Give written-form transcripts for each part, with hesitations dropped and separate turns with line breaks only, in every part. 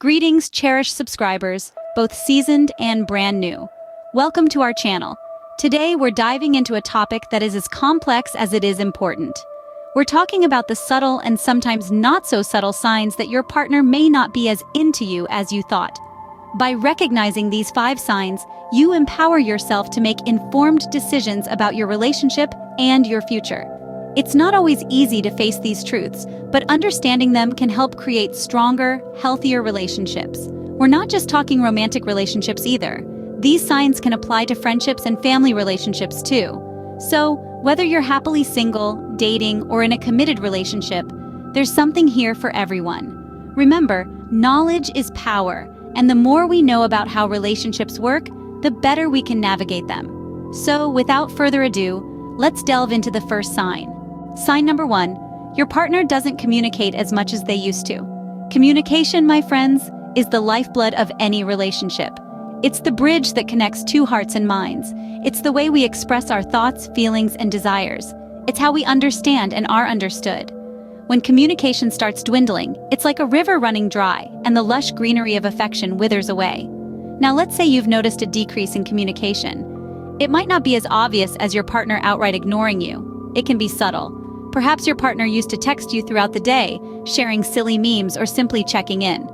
Greetings, cherished subscribers, both seasoned and brand new. Welcome to our channel. Today, we're diving into a topic that is as complex as it is important. We're talking about the subtle and sometimes not so subtle signs that your partner may not be as into you as you thought. By recognizing these 5 signs, you empower yourself to make informed decisions about your relationship and your future. It's not always easy to face these truths, but understanding them can help create stronger, healthier relationships. We're not just talking romantic relationships either. These signs can apply to friendships and family relationships too. So, whether you're happily single, dating, or in a committed relationship, there's something here for everyone. Remember, knowledge is power, and the more we know about how relationships work, the better we can navigate them. So, without further ado, let's delve into the first sign. Sign number 1, your partner doesn't communicate as much as they used to. Communication, my friends, is the lifeblood of any relationship. It's the bridge that connects 2 hearts and minds. It's the way we express our thoughts, feelings, and desires. It's how we understand and are understood. When communication starts dwindling, it's like a river running dry, and the lush greenery of affection withers away. Now let's say you've noticed a decrease in communication. It might not be as obvious as your partner outright ignoring you. It can be subtle. Perhaps your partner used to text you throughout the day, sharing silly memes or simply checking in.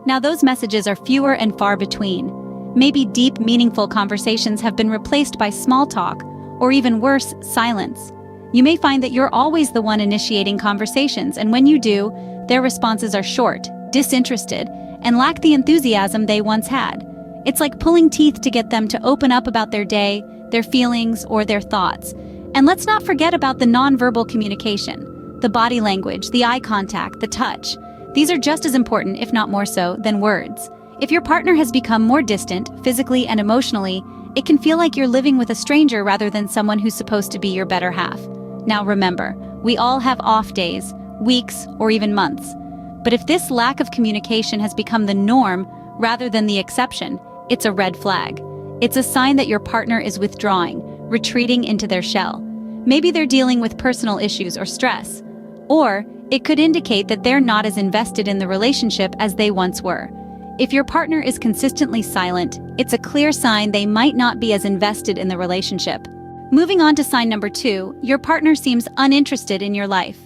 Now those messages are fewer and far between. Maybe deep, meaningful conversations have been replaced by small talk, or even worse, silence. You may find that you're always the one initiating conversations, and when you do, their responses are short, disinterested, and lack the enthusiasm they once had. It's like pulling teeth to get them to open up about their day, their feelings, or their thoughts. And let's not forget about the nonverbal communication, the body language, the eye contact, the touch. These are just as important, if not more so, than words. If your partner has become more distant, physically and emotionally, it can feel like you're living with a stranger rather than someone who's supposed to be your better half. Now remember, we all have off days, weeks, or even months. But if this lack of communication has become the norm rather than the exception, it's a red flag. It's a sign that your partner is withdrawing, retreating into their shell. Maybe they're dealing with personal issues or stress. Or it could indicate that they're not as invested in the relationship as they once were. If your partner is consistently silent, it's a clear sign they might not be as invested in the relationship. Moving on to sign number 2, your partner seems uninterested in your life.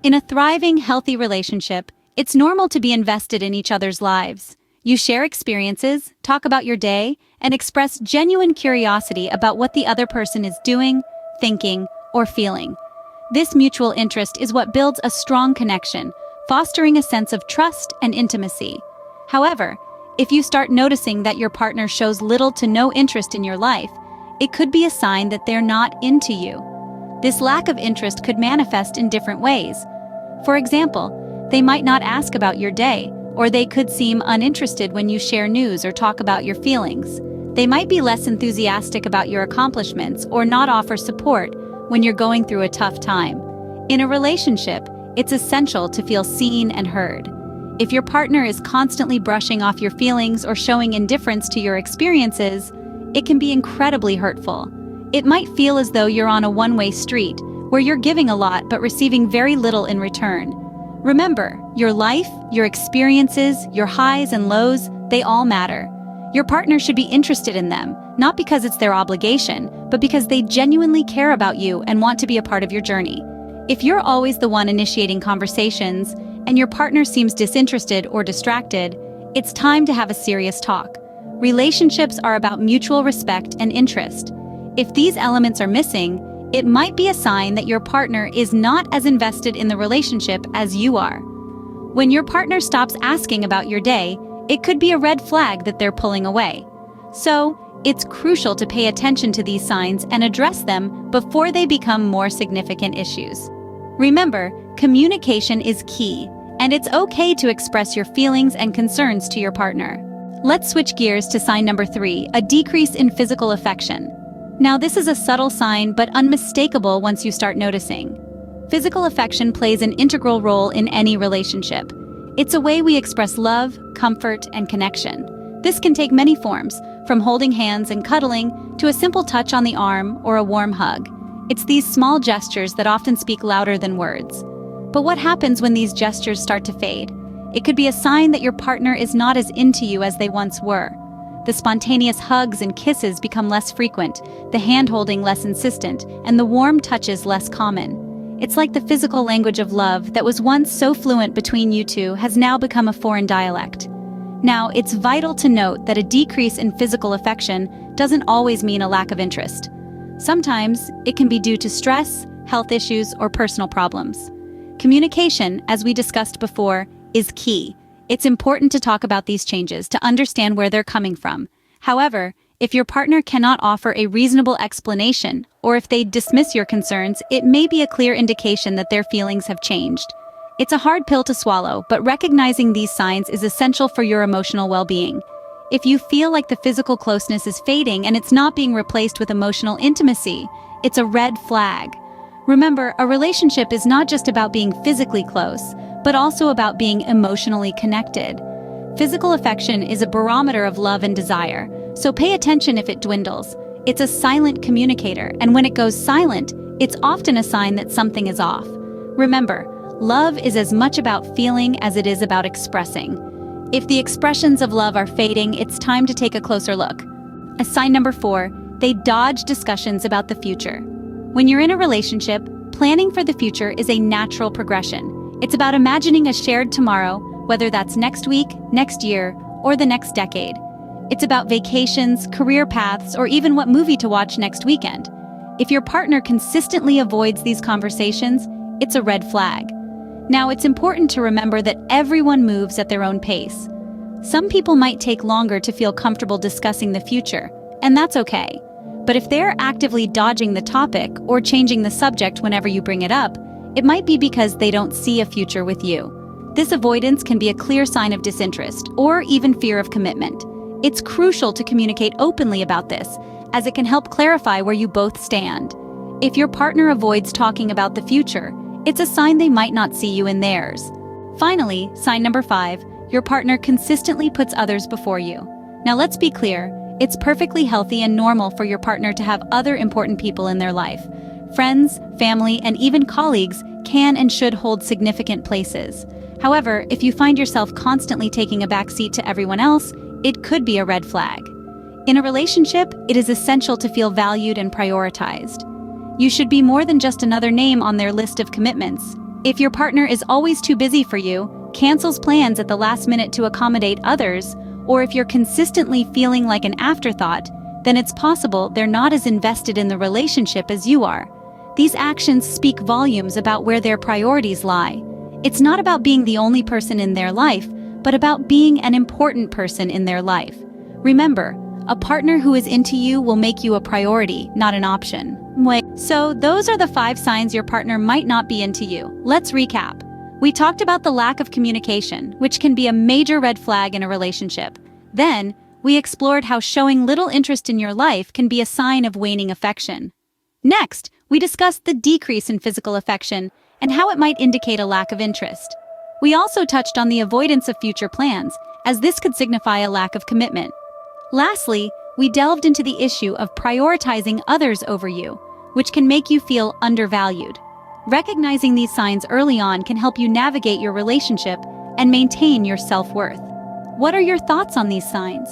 In a thriving, healthy relationship, it's normal to be invested in each other's lives. You share experiences, talk about your day, and express genuine curiosity about what the other person is doing, thinking, or feeling. This mutual interest is what builds a strong connection, fostering a sense of trust and intimacy. However, if you start noticing that your partner shows little to no interest in your life, it could be a sign that they're not into you. This lack of interest could manifest in different ways. For example, they might not ask about your day, or they could seem uninterested when you share news or talk about your feelings. They might be less enthusiastic about your accomplishments or not offer support when you're going through a tough time. In a relationship, it's essential to feel seen and heard. If your partner is constantly brushing off your feelings or showing indifference to your experiences, it can be incredibly hurtful. It might feel as though you're on a one-way street, where you're giving a lot but receiving very little in return. Remember, your life, your experiences, your highs and lows, they all matter. Your partner should be interested in them, not because it's their obligation, but because they genuinely care about you and want to be a part of your journey. If you're always the one initiating conversations, and your partner seems disinterested or distracted, it's time to have a serious talk. Relationships are about mutual respect and interest. If these elements are missing, it might be a sign that your partner is not as invested in the relationship as you are. When your partner stops asking about your day, it could be a red flag that they're pulling away. So, it's crucial to pay attention to these signs and address them before they become more significant issues. Remember, communication is key, and it's okay to express your feelings and concerns to your partner. Let's switch gears to sign number 3, a decrease in physical affection. Now, this is a subtle sign, but unmistakable once you start noticing. Physical affection plays an integral role in any relationship. It's a way we express love, comfort, and connection. This can take many forms, from holding hands and cuddling to a simple touch on the arm or a warm hug. It's these small gestures that often speak louder than words. But what happens when these gestures start to fade? It could be a sign that your partner is not as into you as they once were. The spontaneous hugs and kisses become less frequent, the hand-holding less insistent, and the warm touches less common. It's like the physical language of love that was once so fluent between you two has now become a foreign dialect. Now, it's vital to note that a decrease in physical affection doesn't always mean a lack of interest. Sometimes, it can be due to stress, health issues, or personal problems. Communication, as we discussed before, is key. It's important to talk about these changes to understand where they're coming from. However, if your partner cannot offer a reasonable explanation, or if they dismiss your concerns, it may be a clear indication that their feelings have changed. It's a hard pill to swallow, but recognizing these signs is essential for your emotional well-being. If you feel like the physical closeness is fading and it's not being replaced with emotional intimacy, it's a red flag. Remember, a relationship is not just about being physically close, but also about being emotionally connected. Physical affection is a barometer of love and desire, so pay attention if it dwindles. It's a silent communicator, and when it goes silent, it's often a sign that something is off. Remember, love is as much about feeling as it is about expressing. If the expressions of love are fading, it's time to take a closer look. As sign number 4, they dodge discussions about the future. When you're in a relationship, planning for the future is a natural progression. It's about imagining a shared tomorrow, whether that's next week, next year, or the next decade. It's about vacations, career paths, or even what movie to watch next weekend. If your partner consistently avoids these conversations, it's a red flag. Now, it's important to remember that everyone moves at their own pace. Some people might take longer to feel comfortable discussing the future, and that's okay. But if they're actively dodging the topic or changing the subject whenever you bring it up, it might be because they don't see a future with you. This avoidance can be a clear sign of disinterest or even fear of commitment. It's crucial to communicate openly about this, as it can help clarify where you both stand. If your partner avoids talking about the future, it's a sign they might not see you in theirs. Finally, sign number 5, your partner consistently puts others before you. Now let's be clear, it's perfectly healthy and normal for your partner to have other important people in their life. Friends, family, and even colleagues can and should hold significant places. However, if you find yourself constantly taking a backseat to everyone else, it could be a red flag. In a relationship, it is essential to feel valued and prioritized. You should be more than just another name on their list of commitments. If your partner is always too busy for you, cancels plans at the last minute to accommodate others, or if you're consistently feeling like an afterthought, then it's possible they're not as invested in the relationship as you are. These actions speak volumes about where their priorities lie. It's not about being the only person in their life, but about being an important person in their life. Remember, a partner who is into you will make you a priority, not an option. So those are the 5 signs your partner might not be into you. Let's recap. We talked about the lack of communication, which can be a major red flag in a relationship. Then, we explored how showing little interest in your life can be a sign of waning affection. Next, we discussed the decrease in physical affection and how it might indicate a lack of interest. We also touched on the avoidance of future plans, as this could signify a lack of commitment. Lastly, we delved into the issue of prioritizing others over you, which can make you feel undervalued. Recognizing these signs early on can help you navigate your relationship and maintain your self-worth. What are your thoughts on these signs?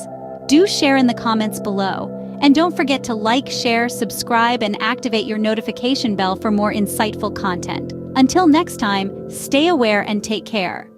Do share in the comments below. And don't forget to like, share, subscribe, and activate your notification bell for more insightful content. Until next time, stay aware and take care.